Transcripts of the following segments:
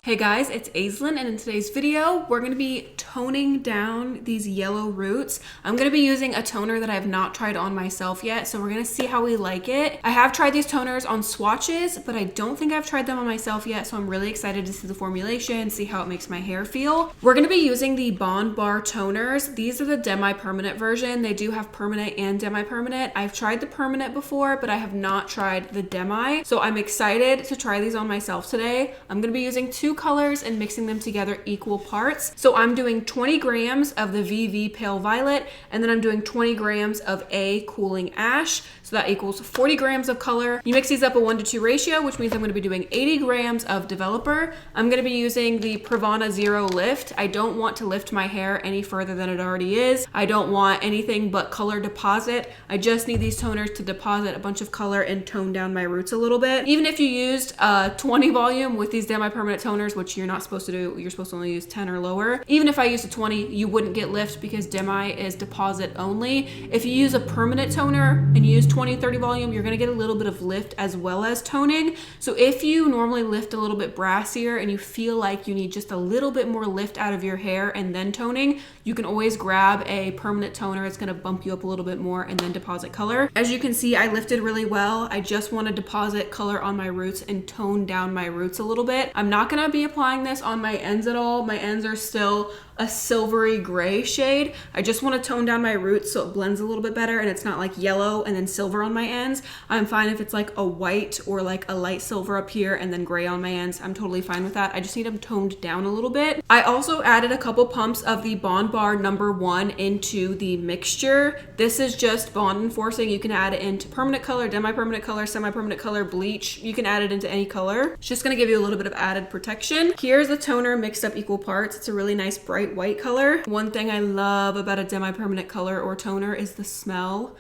Hey guys, it's Aislinn, and in today's video, we're gonna be toning down these yellow roots. I'm gonna be using a toner that I have not tried on myself yet, so we're gonna see how we like it. I have tried these toners on swatches, but I don't think I've tried them on myself yet, so I'm really excited to see the formulation, see how it makes my hair feel. We're gonna be using the Bondbar toners. These are the demi-permanent version. They do have permanent and demi-permanent. I've tried the permanent before, but I have not tried the demi, so I'm excited to try these on myself today. I'm gonna be using two colors and mixing them together equal parts. So I'm doing 20 grams of the VV Pale Violet, and then I'm doing 20 grams of A Cooling Ash. So that equals 40 grams of color. You mix these up a 1:2 ratio, which means I'm gonna be doing 80 grams of developer. I'm gonna be using the Pravana Zero Lift. I don't want to lift my hair any further than it already is. I don't want anything but color deposit. I just need these toners to deposit a bunch of color and tone down my roots a little bit. Even if you used 20 volume with these demi-permanent toners, which you're not supposed to do, you're supposed to only use 10 or lower. Even if I used a 20, you wouldn't get lift because demi is deposit only. If you use a permanent toner and you use 20, 30 volume, you're gonna get a little bit of lift as well as toning. So if you normally lift a little bit brassier and you feel like you need just a little bit more lift out of your hair and then toning, you can always grab a permanent toner. It's gonna bump you up a little bit more and then deposit color. As you can see, I lifted really well. I just wanna deposit color on my roots and tone down my roots a little bit. I'm not gonna be applying this on my ends at all. My ends are still a silvery gray shade. I just want to tone down my roots so it blends a little bit better and it's not like yellow and then silver on my ends. I'm fine if it's like a white or like a light silver up here and then gray on my ends. I'm totally fine with that. I just need them toned down a little bit. I also added a couple pumps of the Bondbar #1 into the mixture. This is just bond enforcing. You can add it into permanent color, demi-permanent color, semi-permanent color, bleach. You can add it into any color. It's just going to give you a little bit of added protection. Here's the toner mixed up equal parts. It's a really nice bright white color. One thing I love about a demi-permanent color or toner is the smell.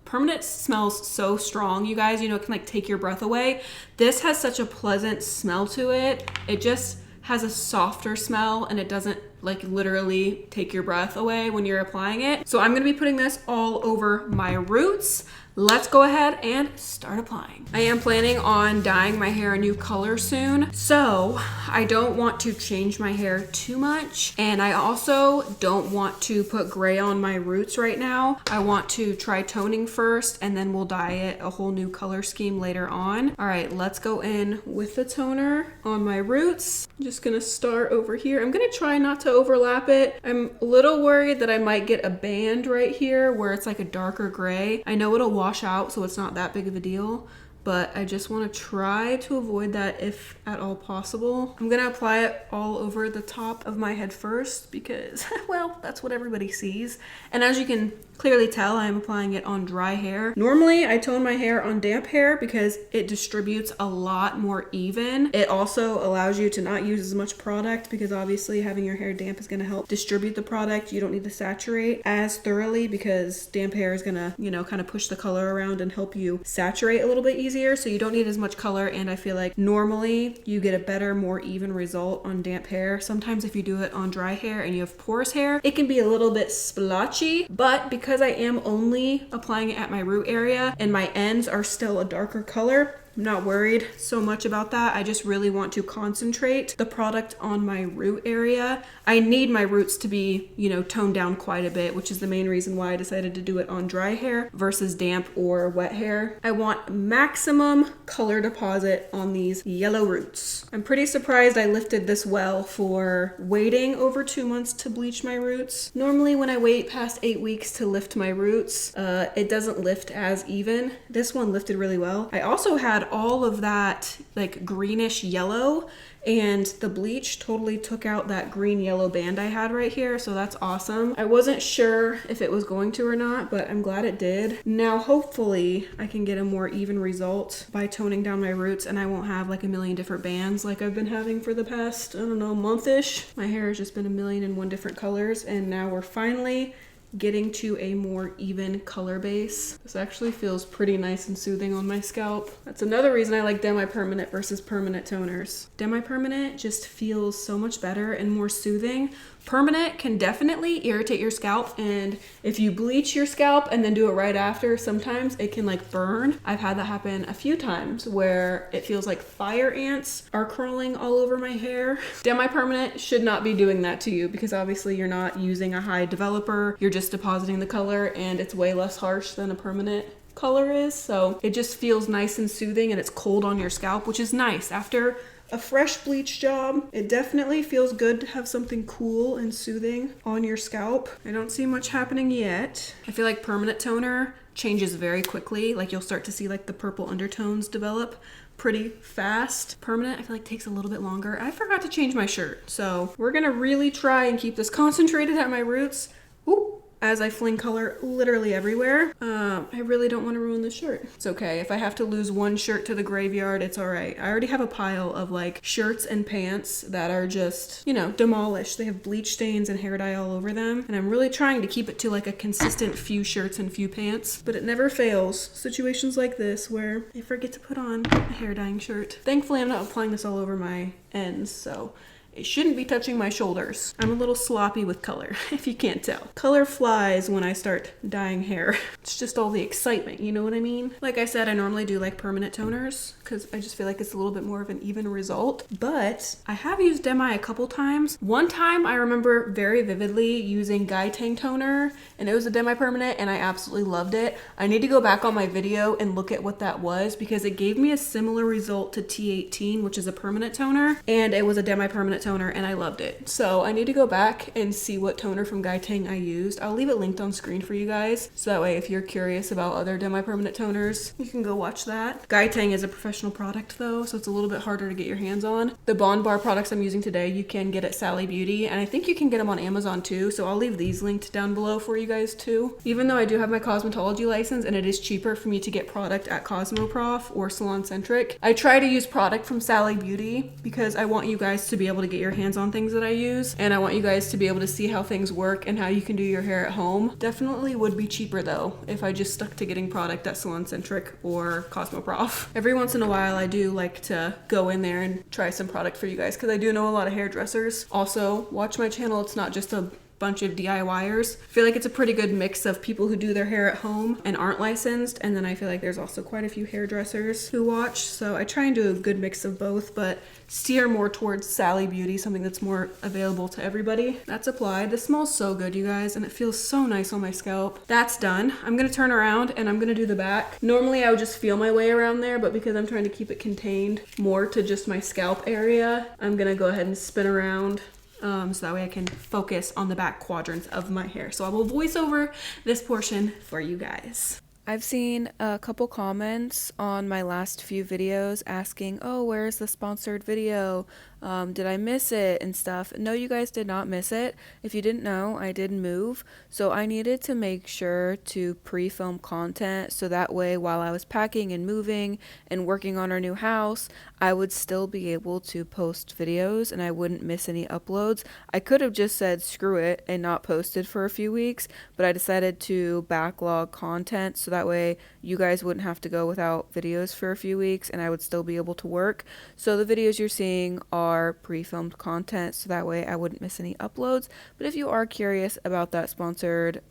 Permanent smells so strong, you guys. You know, it can like take your breath away. This has such a pleasant smell to it. It just has a softer smell and it doesn't like literally take your breath away when you're applying it. So I'm gonna be putting this all over my roots. Let's go ahead and start applying. I am planning on dyeing my hair a new color soon, so I don't want to change my hair too much, and I also don't want to put gray on my roots right now. I want to try toning first, and then we'll dye it a whole new color scheme later on. All right, let's go in with the toner on my roots. I'm just gonna start over here. I'm gonna try not to overlap it. I'm a little worried that I might get a band right here where it's like a darker gray. I know it'll wash out, so it's not that big of a deal, but I just want to try to avoid that if at all possible. I'm gonna apply it all over the top of my head first because, well, that's what everybody sees. And as you can clearly tell, I'm applying it on dry hair. Normally, I tone my hair on damp hair because it distributes a lot more even. It also allows you to not use as much product because obviously having your hair damp is gonna help distribute the product. You don't need to saturate as thoroughly because damp hair is gonna, you know, kind of push the color around and help you saturate a little bit easier. So you don't need as much color, and I feel like normally you get a better, more even result on damp hair. Sometimes if you do it on dry hair and you have porous hair, it can be a little bit splotchy, but because I am only applying it at my root area and my ends are still a darker color, I'm not worried so much about that. I just really want to concentrate the product on my root area. I need my roots to be, you know, toned down quite a bit, which is the main reason why I decided to do it on dry hair versus damp or wet hair. I want maximum color deposit on these yellow roots. I'm pretty surprised I lifted this well for waiting over 2 months to bleach my roots. Normally when I wait past 8 weeks to lift my roots, it doesn't lift as even. This one lifted really well. I also had all of that like greenish yellow, and the bleach totally took out that green yellow band I had right here, so that's awesome. I wasn't sure if it was going to or not, but I'm glad it did. Now hopefully I can get a more even result by toning down my roots and I won't have like a million different bands like I've been having for the past, I don't know, month-ish. My hair has just been a million and one different colors, and now we're finally getting to a more even color base. This actually feels pretty nice and soothing on my scalp. That's another reason I like demi-permanent versus permanent toners. Demi-permanent just feels so much better and more soothing. Permanent can definitely irritate your scalp, and if you bleach your scalp and then do it right after, sometimes it can like burn. I've had that happen a few times where it feels like fire ants are crawling all over my hair. Demi-permanent should not be doing that to you because obviously you're not using a high developer, you're just depositing the color, and it's way less harsh than a permanent color is. So it just feels nice and soothing, and it's cold on your scalp, which is nice. After a fresh bleach job, it definitely feels good to have something cool and soothing on your scalp. I don't see much happening yet. I feel like permanent toner changes very quickly. Like you'll start to see like the purple undertones develop pretty fast. Permanent, I feel like takes a little bit longer. I forgot to change my shirt, so we're gonna really try and keep this concentrated at my roots. Ooh. As I fling color literally everywhere. I really don't want to ruin this shirt. It's okay. If I have to lose one shirt to the graveyard, it's all right. I already have a pile of like shirts and pants that are just, you know, demolished. They have bleach stains and hair dye all over them. And I'm really trying to keep it to like a consistent few shirts and few pants, but it never fails. Situations like this where I forget to put on a hair dyeing shirt. Thankfully, I'm not applying this all over my ends, so it shouldn't be touching my shoulders. I'm a little sloppy with color, if you can't tell. Color flies when I start dyeing hair. It's just all the excitement, you know what I mean? Like I said, I normally do like permanent toners because I just feel like it's a little bit more of an even result, but I have used demi a couple times. One time I remember very vividly using Gaitang toner, and it was a demi-permanent, and I absolutely loved it. I need to go back on my video and look at what that was because it gave me a similar result to T18, which is a permanent toner, and it was a demi-permanent toner, and I loved it. So I need to go back and see what toner from Gaitang I used. I'll leave it linked on screen for you guys, so that way if you're curious about other demi-permanent toners, you can go watch that. Gaitang is a professional product though, so it's a little bit harder to get your hands on. The Bondbar products I'm using today, you can get at Sally Beauty, and I think you can get them on Amazon too, so I'll leave these linked down below for you guys too. Even though I do have my cosmetology license and it is cheaper for me to get product at Cosmoprof or Salon Centric, I try to use product from Sally Beauty because I want you guys to be able to get your hands on things that I use, and I want you guys to be able to see how things work and how you can do your hair at home. Definitely would be cheaper though if I just stuck to getting product at Salon Centric or Cosmoprof. Every once in a while I do like to go in there and try some product for you guys because I do know a lot of hairdressers. Also, watch my channel. It's not just a bunch of DIYers. I feel like it's a pretty good mix of people who do their hair at home and aren't licensed, and then I feel like there's also quite a few hairdressers who watch, so I try and do a good mix of both, but steer more towards Sally Beauty, something that's more available to everybody. That's applied. This smells so good, you guys, and it feels so nice on my scalp. That's done. I'm gonna turn around and I'm gonna do the back. Normally I would just feel my way around there, but because I'm trying to keep it contained more to just my scalp area, I'm gonna go ahead and spin around so that way I can focus on the back quadrants of my hair. So I will voice over this portion for you guys. I've seen a couple comments on my last few videos asking, oh, where's the sponsored video? Did I miss it and stuff? No, you guys did not miss it. If you didn't know, I did move, so I needed to make sure to pre-film content so that way while I was packing and moving and working on our new house, I would still be able to post videos and I wouldn't miss any uploads. I could have just said screw it and not posted for a few weeks, but I decided to backlog content so that way you guys wouldn't have to go without videos for a few weeks and I would still be able to work. So the videos you're seeing are pre-filmed content so that way I wouldn't miss any uploads. But if you are curious about that sponsored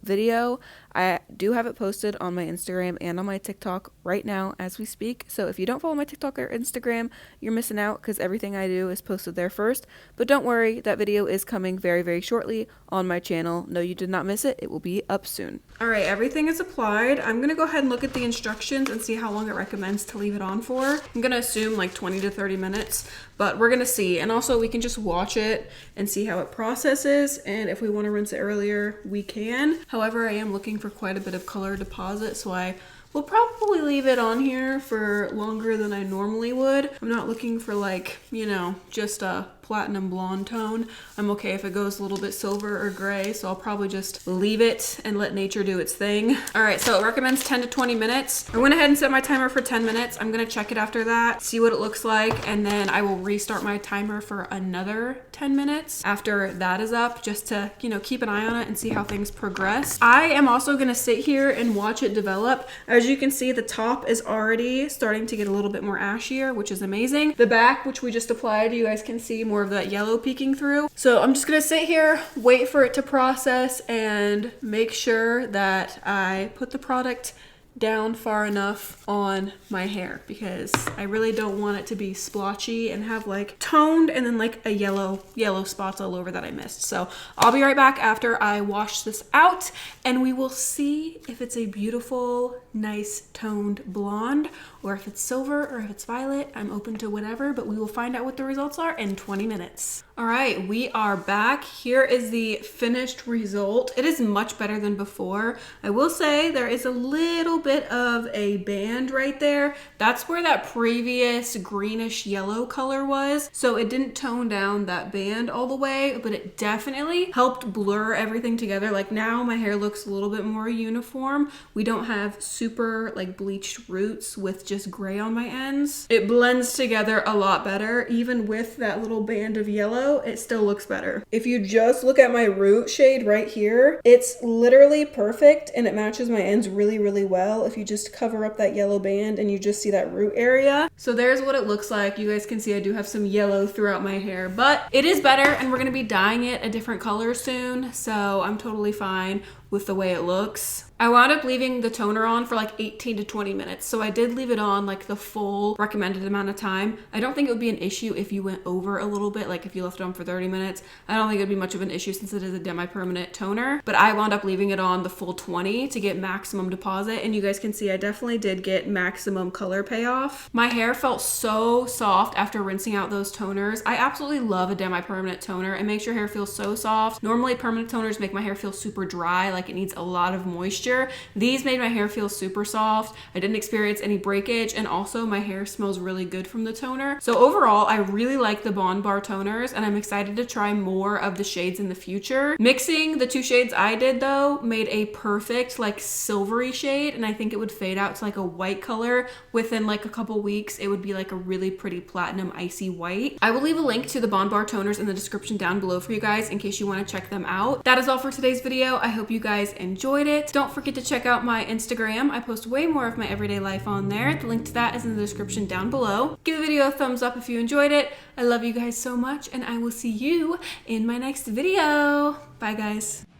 video, I do have it posted on my Instagram and on my TikTok right now as we speak. So if you don't follow my TikTok or Instagram, you're missing out because everything I do is posted there first. But don't worry, that video is coming very, very shortly on my channel. No, you did not miss it. It will be up soon. All right, everything is applied. I'm gonna go ahead and look at the instructions and see how long it recommends to leave it on for. I'm gonna assume like 20 to 30 minutes, but we're gonna see. And also we can just watch it and see how it processes. And if we wanna rinse it earlier, we can. However, I am looking for quite a bit of color deposit, so I will probably leave it on here for longer than I normally would. I'm not looking for like, you know, just a platinum blonde tone. I'm okay if it goes a little bit silver or gray, so I'll probably just leave it and let nature do its thing. All right, so it recommends 10 to 20 minutes. I went ahead and set my timer for 10 minutes. I'm gonna check it after that, see what it looks like, and then I will restart my timer for another 10 minutes after that is up, just to, you know, keep an eye on it and see how things progress. I am also gonna sit here and watch it develop. As you can see, the top is already starting to get a little bit more ashier, which is amazing. The back, which we just applied, you guys can see more of that yellow peeking through. So I'm just gonna sit here, wait for it to process, and make sure that I put the product down far enough on my hair, because I really don't want it to be splotchy and have like toned and then like a yellow spots all over that I missed. So I'll be right back after I wash this out, and we will see if it's a beautiful, nice toned blonde, or if it's silver, or if it's violet. I'm open to whatever, but we will find out what the results are in 20 minutes. All right, we are back. Here is the finished result. It is much better than before. I will say there is a little bit of a band right there. That's where that previous greenish yellow color was. So it didn't tone down that band all the way, but it definitely helped blur everything together. Like now my hair looks a little bit more uniform. We don't have super like bleached roots with just gray on my ends. It blends together a lot better. Even with that little band of yellow, it still looks better. If you just look at my root shade right here, it's literally perfect and it matches my ends really, really well. If you just cover up that yellow band and you just see that root area. So there's what it looks like. You guys can see I do have some yellow throughout my hair, but it is better, and we're gonna be dyeing it a different color soon. So I'm totally fine with the way it looks. I wound up leaving the toner on for like 18 to 20 minutes. So I did leave it on like the full recommended amount of time. I don't think it would be an issue if you went over a little bit, like if you left it on for 30 minutes. I don't think it'd be much of an issue since it is a demi-permanent toner, but I wound up leaving it on the full 20 to get maximum deposit. And you guys can see I definitely did get maximum color payoff. My hair felt so soft after rinsing out those toners. I absolutely love a demi-permanent toner. It makes your hair feel so soft. Normally permanent toners make my hair feel super dry, like it needs a lot of moisture. These made my hair feel super soft. I didn't experience any breakage, and also my hair smells really good from the toner. So overall, I really like the Bondbar toners, and I'm excited to try more of the shades in the future. Mixing the two shades I did though made a perfect like silvery shade, and I think it would fade out to like a white color within like a couple weeks. It would be like a really pretty platinum icy white. I will leave a link to the Bondbar toners in the description down below for you guys in case you want to check them out. That is all for today's video. I hope you guys enjoyed it. Don't forget to check out my Instagram. I post way more of my everyday life on there. The link to that is in the description down below. Give the video a thumbs up if you enjoyed it. I love you guys so much, and I will see you in my next video. Bye guys.